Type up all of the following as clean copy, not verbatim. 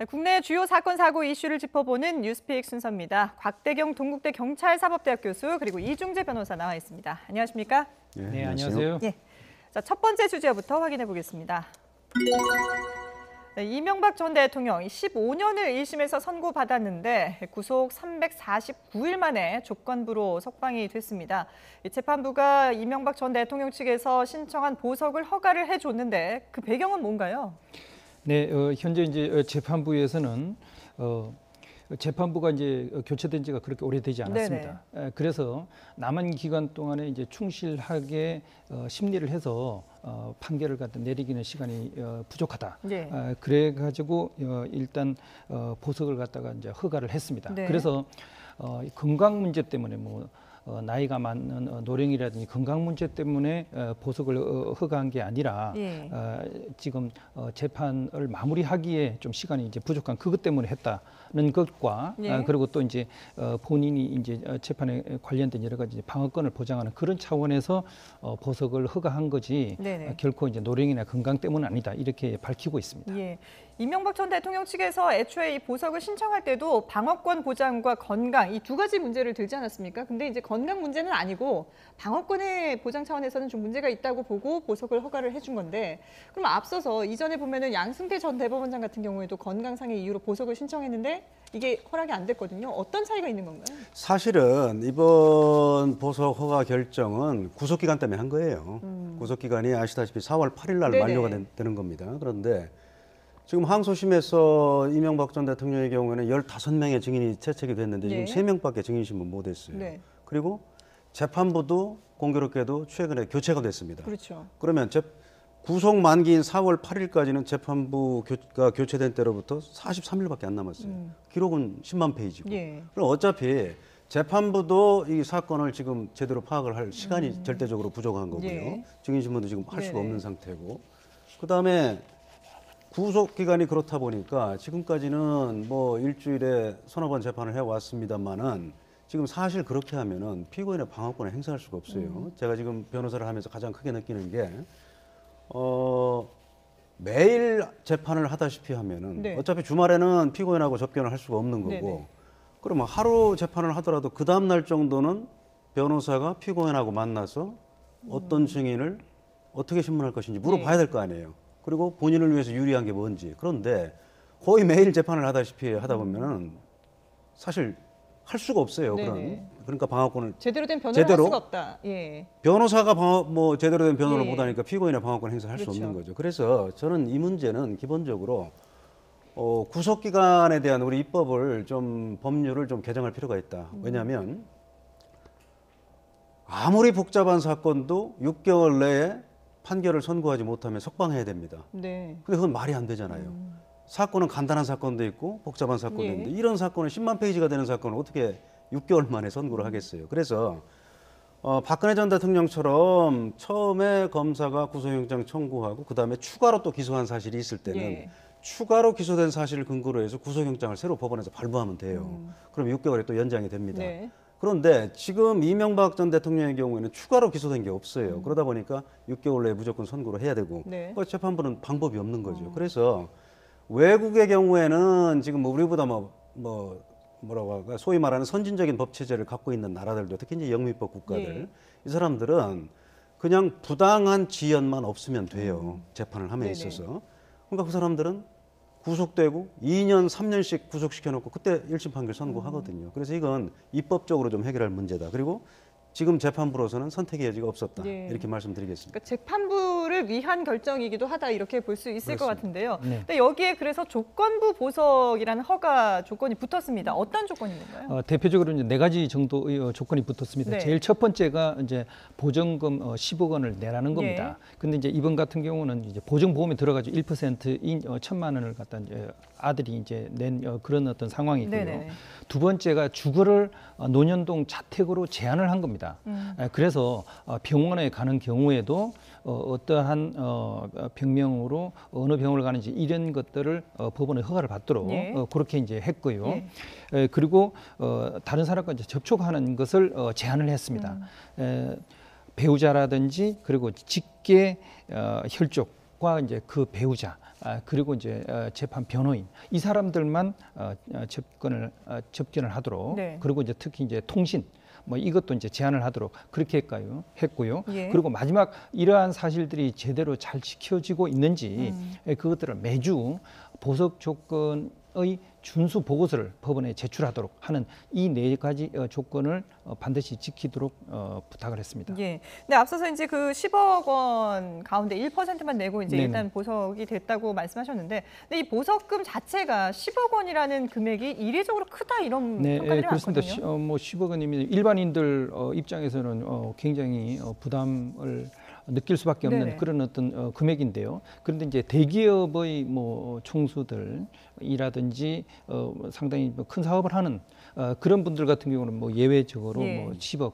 네, 국내 주요 사건, 사고 이슈를 짚어보는 뉴스픽 순서입니다. 곽대경 동국대 경찰사법대학 교수 그리고 이중재 변호사 나와 있습니다. 안녕하십니까? 네, 안녕하세요. 예. 자, 첫 번째 주제부터 확인해 보겠습니다. 네, 이명박 전 대통령 15년을 1심에서 선고받았는데 구속 349일 만에 조건부로 석방이 됐습니다. 재판부가 이명박 전 대통령 측에서 신청한 보석을 허가를 해줬는데 그 배경은 뭔가요? 네, 현재 이제 재판부에서는 재판부가 이제 교체된 지가 그렇게 오래되지 않았습니다. 그래서 남은 기간 동안에 이제 충실하게 심리를 해서 판결을 갖다 내리기는 시간이 부족하다. 네. 그래가지고 일단 보석을 갖다가 이제 허가를 했습니다. 네. 그래서 건강 문제 때문에 뭐 나이가 많은 노령이라든지 건강 문제 때문에 보석을 허가한 게 아니라 예. 지금 재판을 마무리하기에 좀 시간이 이제 부족한 그것 때문에 했다는 것과 예. 그리고 또 이제 본인이 이제 재판에 관련된 여러 가지 방어권을 보장하는 그런 차원에서 보석을 허가한 거지 네네. 결코 이제 노령이나 건강 때문은 아니다 이렇게 밝히고 있습니다. 예. 이명박 전 대통령 측에서 애초에 이 보석을 신청할 때도 방어권 보장과 건강 이 두 가지 문제를 들지 않았습니까? 근데 이제 건강 문제는 아니고 방어권의 보장 차원에서는 좀 문제가 있다고 보고 보석을 허가를 해준 건데 그럼 앞서서 이전에 보면은 양승태 전 대법원장 같은 경우에도 건강상의 이유로 보석을 신청했는데 이게 허락이 안 됐거든요. 어떤 차이가 있는 건가요? 사실은 이번 보석 허가 결정은 구속 기간 때문에 한 거예요. 구속 기간이 아시다시피 4월 8일 날 네네. 만료가 되는 겁니다. 그런데 지금 항소심에서 이명박 전 대통령의 경우에는 15명의 증인이 채택이 됐는데 네. 지금 3명밖에 증인 신문 못 했어요. 네. 그리고 재판부도 공교롭게도 최근에 교체가 됐습니다. 그렇죠. 그러면 구속 만기인 4월 8일까지는 재판부가 교체된 때로부터 43일밖에 안 남았어요. 기록은 10만 페이지고. 예. 그럼 어차피 재판부도 이 사건을 지금 제대로 파악을 할 시간이 절대적으로 부족한 거고요. 예. 증인신문도 지금 할 수가 네네. 없는 상태고. 그다음에 구속 기간이 그렇다 보니까 지금까지는 뭐 일주일에 서너 번 재판을 해왔습니다만은 지금 사실 그렇게 하면은 피고인의 방어권을 행사할 수가 없어요. 제가 지금 변호사를 하면서 가장 크게 느끼는 게 매일 재판을 하다시피 하면은 네. 어차피 주말에는 피고인하고 접견을 할 수가 없는 거고 네네. 그러면 하루 재판을 하더라도 그 다음 날 정도는 변호사가 피고인하고 만나서 어떤 증인을 어떻게 신문할 것인지 물어봐야 될 거 아니에요. 그리고 본인을 위해서 유리한 게 뭔지. 그런데 거의 매일 재판을 하다시피 하다 보면은 사실 할 수가 없어요. 네네. 그러니까 방어권을 제대로 된 변호를 할 수가 없다. 예. 변호사가 뭐 제대로 된 변호를 예. 못하니까 피고인의 방어권 행사할 수 그렇죠. 없는 거죠. 그래서 저는 이 문제는 기본적으로 구속 기간에 대한 우리 입법을 좀 법률을 좀 개정할 필요가 있다. 왜냐하면 아무리 복잡한 사건도 6개월 내에 판결을 선고하지 못하면 석방해야 됩니다. 네. 근데 그건 말이 안 되잖아요. 사건은 간단한 사건도 있고 복잡한 사건도 예. 있는데 이런 사건은 10만 페이지가 되는 사건을 어떻게 6개월 만에 선고를 하겠어요. 그래서 박근혜 전 대통령처럼 처음에 검사가 구속영장 청구하고 그다음에 추가로 또 기소한 사실이 있을 때는 예. 추가로 기소된 사실을 근거로 해서 구속영장을 새로 법원에서 발부하면 돼요. 그럼 6개월에 또 연장이 됩니다. 네. 그런데 지금 이명박 전 대통령의 경우에는 추가로 기소된 게 없어요. 그러다 보니까 6개월 내에 무조건 선고를 해야 되고 네. 재판부는 방법이 없는 거죠. 그래서 외국의 경우에는 지금 우리보다 뭐라고 할까 소위 말하는 선진적인 법 체제를 갖고 있는 나라들도 특히 이제 영미법 국가들 예. 이 사람들은 그냥 부당한 지연만 없으면 돼요. 재판을 함에 네네. 있어서. 그러니까 그 사람들은 구속되고 2년, 3년씩 구속시켜놓고 그때 1심 판결 선고하거든요. 그래서 이건 입법적으로 좀 해결할 문제다. 그리고 지금 재판부로서는 선택의 여지가 없었다. 네. 이렇게 말씀드리겠습니다. 그러니까 재판부를 위한 결정이기도 하다 이렇게 볼 수 있을 것 같은데요. 네. 근데 여기에 그래서 조건부 보석이라는 허가 조건이 붙었습니다. 어떤 조건인 건가요? 대표적으로 이제 4가지 정도의 조건이 붙었습니다. 네. 제일 첫 번째가 이제 보증금 10억 원을 내라는 겁니다. 근데 이제 이번 같은 경우는 이제 보증보험에 들어가지고 1%인 1,000만 원을 갖다 이제 아들이 이제 낸 그런 어떤 상황이고요. 네네. 두 번째가 주거를 논현동 자택으로 제한을 한 겁니다. 그래서 병원에 가는 경우에도 어떠한 병명으로 어느 병원을 가는지 이런 것들을 법원의 허가를 받도록 예. 그렇게 이제 했고요. 예. 그리고 다른 사람과 이제 접촉하는 것을 제한을 했습니다. 배우자라든지 그리고 직계 혈족 과 이제 그 배우자 그리고 이제 재판 변호인 이 사람들만 접견을 하도록 네. 그리고 이제 특히 이제 통신 뭐 이것도 이제 제한을 하도록 그렇게 했고요. 예. 그리고 마지막 이러한 사실들이 제대로 잘 지켜지고 있는지 그것들을 매주 보석 조건의 준수 보고서를 법원에 제출하도록 하는 이 4가지 조건을 반드시 지키도록 부탁을 했습니다. 예. 근데 앞서서 이제 그 10억 원 가운데 1%만 내고 이제 네네. 일단 보석이 됐다고 말씀하셨는데, 근데 이 보석금 자체가 10억 원이라는 금액이 이례적으로 크다 이런 평가들이 그렇습니다. 많거든요. 뭐 10억 원이면 일반인들 입장에서는 굉장히 부담을 느낄 수밖에 없는 네네. 그런 어떤 금액인데요. 그런데 이제 대기업의 뭐 총수들이라든지 상당히 뭐큰 사업을 하는 그런 분들 같은 경우는 뭐 예외적으로 예. 뭐 10억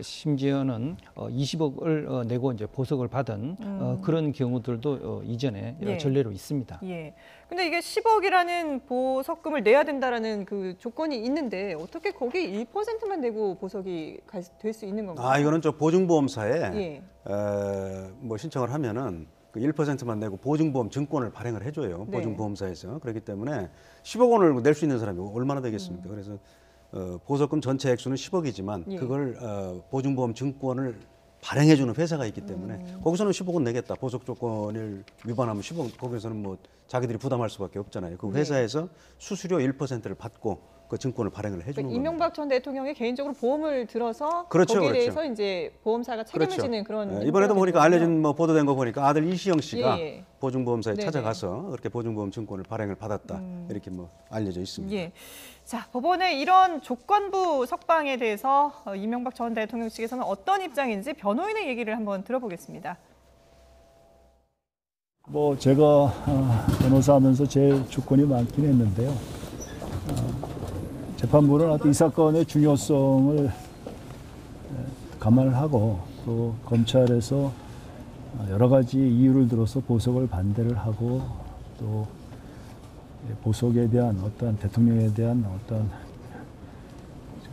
심지어는 20억을 내고 이제 보석을 받은 그런 경우들도 이전에 예. 전례로 있습니다. 예. 근데 이게 10억이라는 보석금을 내야 된다라는 그 조건이 있는데 어떻게 거기 1%만 내고 보석이 될 수 있는 건가요? 이거는 저 보증보험사에 예. 뭐 신청을 하면은 그 1%만 내고 보증보험 증권을 발행을 해줘요. 네. 보증보험사에서. 그렇기 때문에 10억 원을 낼 수 있는 사람이 얼마나 되겠습니까? 그래서 보석금 전체 액수는 10억이지만 예. 그걸 보증보험 증권을 발행해주는 회사가 있기 때문에 거기서는 10억은 내겠다. 보석 조건을 위반하면 10억 거기서는 뭐 자기들이 부담할 수밖에 없잖아요. 그 회사에서 수수료 1%를 받고 그 증권을 발행을 해주는 그러니까 겁니다. 이명박 전 대통령이 개인적으로 보험을 들어서 그렇죠, 거기에 그렇죠. 대해서 이제 보험사가 책임을 그렇죠. 지는 그런 이번에도 보니까 형태가 알려진 뭐 보도된 거 보니까 아들 이시영 씨가 예. 보증보험사에 네네. 찾아가서 그렇게 보증보험 증권을 발행을 받았다 이렇게 뭐 알려져 있습니다. 예. 자, 법원의 이런 조건부 석방에 대해서 이명박 전 대통령 측에서는 어떤 입장인지 변호인의 얘기를 한번 들어보겠습니다. 뭐 제가 변호사하면서 제일 조건이 많긴 했는데요. 재판부는 하여튼 이 사건의 중요성을 감안을 하고 또 검찰에서 여러 가지 이유를 들어서 보석을 반대를 하고 또 보석에 대한 어떤 대통령에 대한 어떤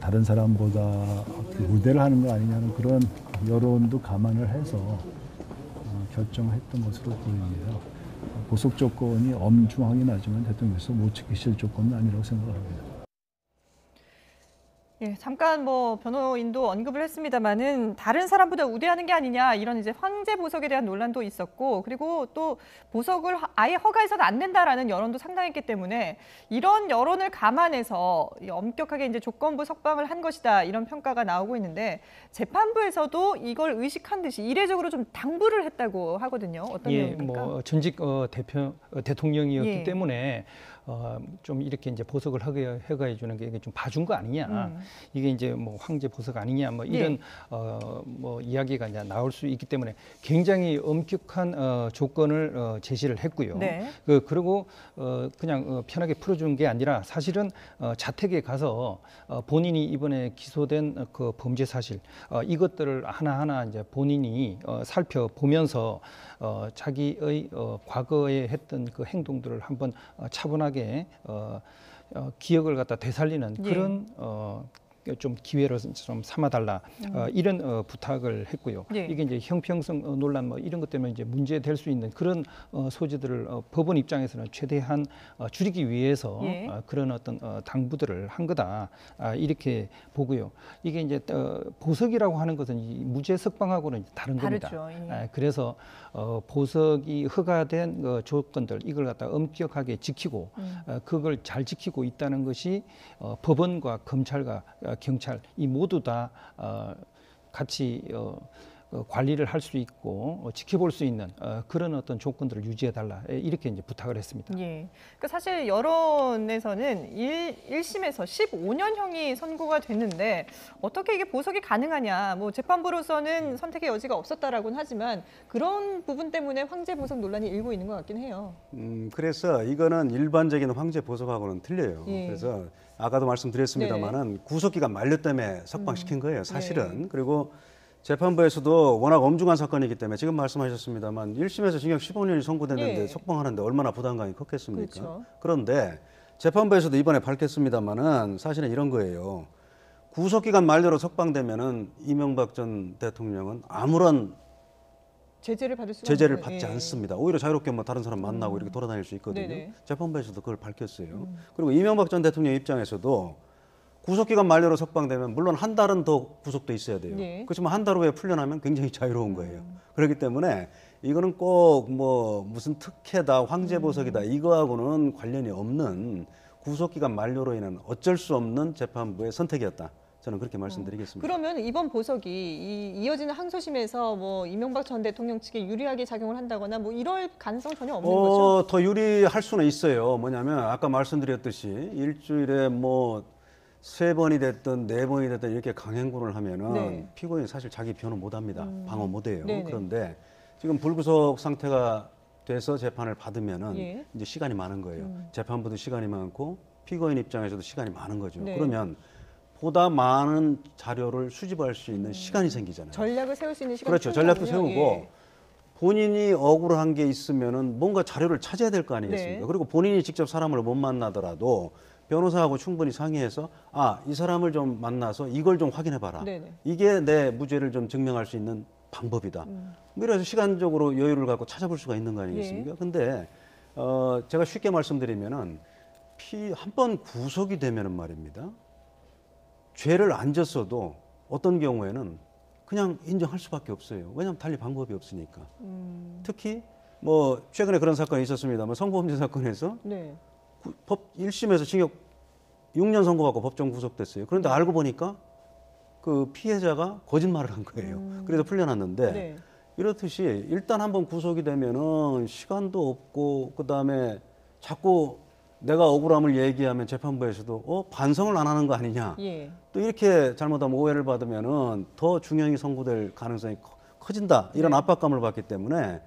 다른 사람보다 우대를 하는 거 아니냐는 그런 여론도 감안을 해서 결정했던 것으로 보입니다. 보석 조건이 엄중하긴 하지만 대통령께서 못 지키실 조건은 아니라고 생각합니다. 예, 잠깐 뭐 변호인도 언급을 했습니다만은 다른 사람보다 우대하는 게 아니냐 이런 이제 황제 보석에 대한 논란도 있었고 그리고 또 보석을 아예 허가해서는 안 된다라는 여론도 상당했기 때문에 이런 여론을 감안해서 엄격하게 이제 조건부 석방을 한 것이다 이런 평가가 나오고 있는데 재판부에서도 이걸 의식한 듯이 이례적으로 좀 당부를 했다고 하거든요. 어떤 내용입니까? 뭐 전직 대통령이었기 예. 때문에 좀 이렇게 이제 보석을 허가해 주는 게 이게 좀 봐준 거 아니냐. 이게 이제 뭐 황제 보석 아니냐 뭐 이런 뭐 이야기가 이제 나올 수 있기 때문에 굉장히 엄격한 조건을 제시를 했고요. 네. 그리고 그냥 편하게 풀어준 게 아니라 사실은 자택에 가서 본인이 이번에 기소된 그 범죄 사실 이것들을 하나하나 이제 본인이 살펴보면서 자기의 과거에 했던 그 행동들을 한번 차분하게 기억을 갖다 되살리는 그런 좀 기회로 좀 삼아달라 이런 부탁을 했고요. 예. 이게 이제 형평성 논란 뭐 이런 것 때문에 이제 문제될 수 있는 그런 소지들을 법원 입장에서는 최대한 줄이기 위해서 예. 그런 어떤 당부들을 한 거다 이렇게 보고요. 이게 이제 보석이라고 하는 것은 이 무죄 석방하고는 다른 겁니다. 다르죠. 예. 그래서 보석이 허가된 조건들 이걸 갖다 엄격하게 지키고 그걸 잘 지키고 있다는 것이 법원과 검찰과 경찰 이 모두 다 같이 관리를 할 수 있고 지켜볼 수 있는 그런 어떤 조건들을 유지해 달라 이렇게 이제 부탁을 했습니다. 예. 그러니까 사실 여론에서는 1심에서 15년형이 선고가 됐는데 어떻게 이게 보석이 가능하냐. 뭐 재판부로서는 선택의 여지가 없었다라고는 하지만 그런 부분 때문에 황제 보석 논란이 일고 있는 것 같긴 해요. 그래서 이거는 일반적인 황제 보석하고는 틀려요. 예. 그래서 아까도 말씀드렸습니다만은 구속기간 만료 때문에 석방시킨 거예요. 사실은. 네. 그리고 재판부에서도 워낙 엄중한 사건이기 때문에 지금 말씀하셨습니다만 1심에서 징역 15년이 선고됐는데 예. 석방하는데 얼마나 부담감이 컸겠습니까? 그렇죠. 그런데 재판부에서도 이번에 밝혔습니다만은 사실은 이런 거예요. 구속기간 만료로 석방되면은 이명박 전 대통령은 아무런 제재를 받을 수가 제재를 없는- 받지 예. 않습니다. 오히려 자유롭게 뭐 다른 사람 만나고 이렇게 돌아다닐 수 있거든요. 네네. 재판부에서도 그걸 밝혔어요. 그리고 이명박 전 대통령 입장에서도 구속기간 만료로 석방되면 물론 한 달은 더 구속돼 있어야 돼요. 예. 그렇지만 한 달 후에 풀려나면 굉장히 자유로운 거예요. 그렇기 때문에 이거는 꼭 뭐 무슨 특혜다, 황제보석이다 이거하고는 관련이 없는 구속기간 만료로 인한 어쩔 수 없는 재판부의 선택이었다. 저는 그렇게 말씀드리겠습니다. 그러면 이번 보석이 이어지는 항소심에서 뭐 이명박 전 대통령 측에 유리하게 작용을 한다거나 뭐 이럴 가능성 전혀 없는 거죠? 더 유리할 수는 있어요. 뭐냐면 아까 말씀드렸듯이 일주일에 뭐 3번이 됐든 4번이 됐든 이렇게 강행군을 하면은 네. 피고인이 사실 자기 변호 못 합니다. 방어 못 해요. 네네. 그런데 지금 불구속 상태가 돼서 재판을 받으면은 예. 이제 시간이 많은 거예요. 재판부도 시간이 많고 피고인 입장에서도 시간이 많은 거죠. 네. 그러면 보다 많은 자료를 수집할 수 있는 시간이 생기잖아요. 전략을 세울 수 있는 시간이 그렇죠. 전략도 충분하군요. 세우고 예. 본인이 억울한 게 있으면은 뭔가 자료를 찾아야 될 거 아니겠습니까? 네. 그리고 본인이 직접 사람을 못 만나더라도 변호사하고 충분히 상의해서 이 사람을 좀 만나서 이걸 좀 확인해 봐라. 네네. 이게 내 무죄를 좀 증명할 수 있는 방법이다. 그래서 시간적으로 여유를 갖고 찾아볼 수가 있는 거 아니겠습니까? 예. 근데 제가 쉽게 말씀드리면은 한 번 구속이 되면은 말입니다. 죄를 안 졌어도 어떤 경우에는 그냥 인정할 수밖에 없어요. 왜냐하면 달리 방법이 없으니까. 특히 뭐 최근에 그런 사건이 있었습니다만 성범죄 사건에서 네. 법 1심에서 징역 6년 선고받고 법정 구속됐어요. 그런데 알고 보니까 그 피해자가 거짓말을 한 거예요. 그래서 풀려났는데 네. 이렇듯이 일단 한번 구속이 되면은 시간도 없고 그다음에 자꾸 내가 억울함을 얘기하면 재판부에서도 반성을 안 하는 거 아니냐. 예. 또 이렇게 잘못하면 오해를 받으면은 더 중형이 선고될 가능성이 커진다. 이런 네. 압박감을 받기 때문에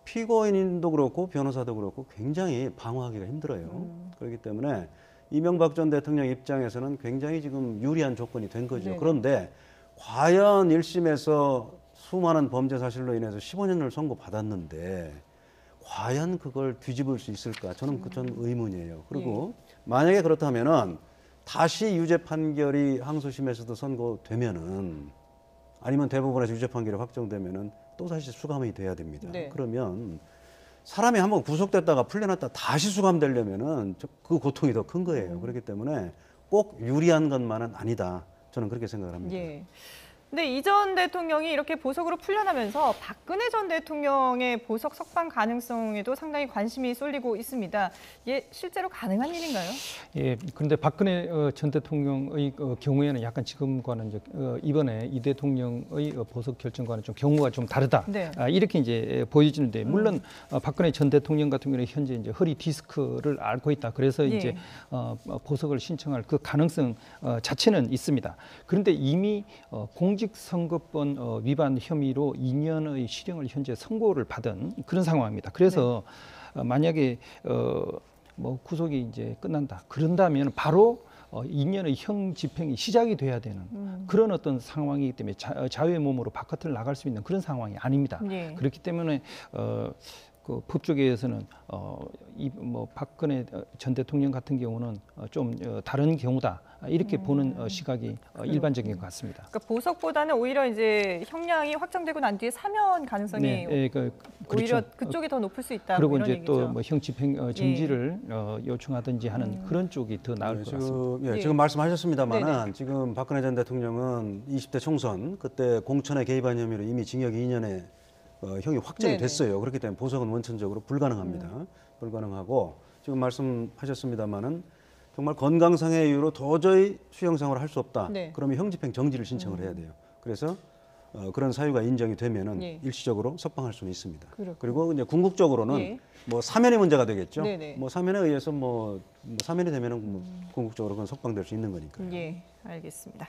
피고인도 그렇고 변호사도 그렇고 굉장히 방어하기가 힘들어요. 그렇기 때문에 이명박 전 대통령 입장에서는 굉장히 지금 유리한 조건이 된 거죠. 네네. 그런데 과연 1심에서 수많은 범죄 사실로 인해서 15년을 선고받았는데 과연 그걸 뒤집을 수 있을까? 저는 그전 의문이에요. 그리고 만약에 그렇다면은 다시 유죄 판결이 항소심에서도 선고되면은 아니면 대법원에서 유죄 판결이 확정되면은 또 다시 수감이 돼야 됩니다. 네. 그러면 사람이 한번 구속됐다가 풀려났다 다시 수감되려면은 그 고통이 더 큰 거예요. 그렇기 때문에 꼭 유리한 것만은 아니다. 저는 그렇게 생각을 합니다. 예. 근데 이 전 대통령이 이렇게 보석으로 풀려나면서 박근혜 전 대통령의 보석 석방 가능성에도 상당히 관심이 쏠리고 있습니다. 예, 실제로 가능한 일인가요? 예, 그런데 박근혜 전 대통령의 경우에는 약간 지금과는 이제 이번에 이 대통령의 보석 결정과는 좀 경우가 좀 다르다. 네. 이렇게 이제 보여지는데 물론 박근혜 전 대통령 같은 경우는 현재 이제 허리 디스크를 앓고 있다. 그래서 예. 이제 보석을 신청할 그 가능성 자체는 있습니다. 그런데 이미 공직선거법 위반 혐의로 2년의 실형을 현재 선고를 받은 그런 상황입니다. 그래서 만약에 뭐 구속이 이제 끝난다. 그런다면 바로 2년의 형 집행이 시작이 돼야 되는 그런 어떤 상황이기 때문에 자유의 몸으로 바깥을 나갈 수 있는 그런 상황이 아닙니다. 예. 그렇기 때문에 그 법조계에서는 뭐 박근혜 전 대통령 같은 경우는 좀 다른 경우다 이렇게 보는 시각이 일반적인 것 같습니다. 그러니까 보석보다는 오히려 이제 형량이 확정되고 난 뒤에 사면 가능성이 그렇죠. 오히려 그쪽이 더 높을 수 있다. 그리고 뭐 이런 이제 얘기죠. 또 뭐 형집행 정지를 요청하든지 하는 그런 쪽이 더 나을 것 같습니다. 지금 말씀하셨습니다만은 지금 박근혜 전 대통령은 20대 총선 그때 공천에 개입한 혐의로 이미 징역 2년에 형이 확정이 네네. 됐어요. 그렇기 때문에 보석은 원천적으로 불가능합니다. 불가능하고 지금 말씀하셨습니다만은 정말 건강상의 이유로 도저히 수용 생활을 할 수 없다. 네. 그러면 형집행 정지를 신청을 해야 돼요. 그래서 그런 사유가 인정이 되면은 예. 일시적으로 석방할 수는 있습니다. 그렇군요. 그리고 이제 궁극적으로는 예. 뭐 사면이 문제가 되겠죠. 네네. 뭐 사면에 의해서 뭐 사면이 되면은 뭐 궁극적으로 그건 석방될 수 있는 거니까요. 예, 알겠습니다.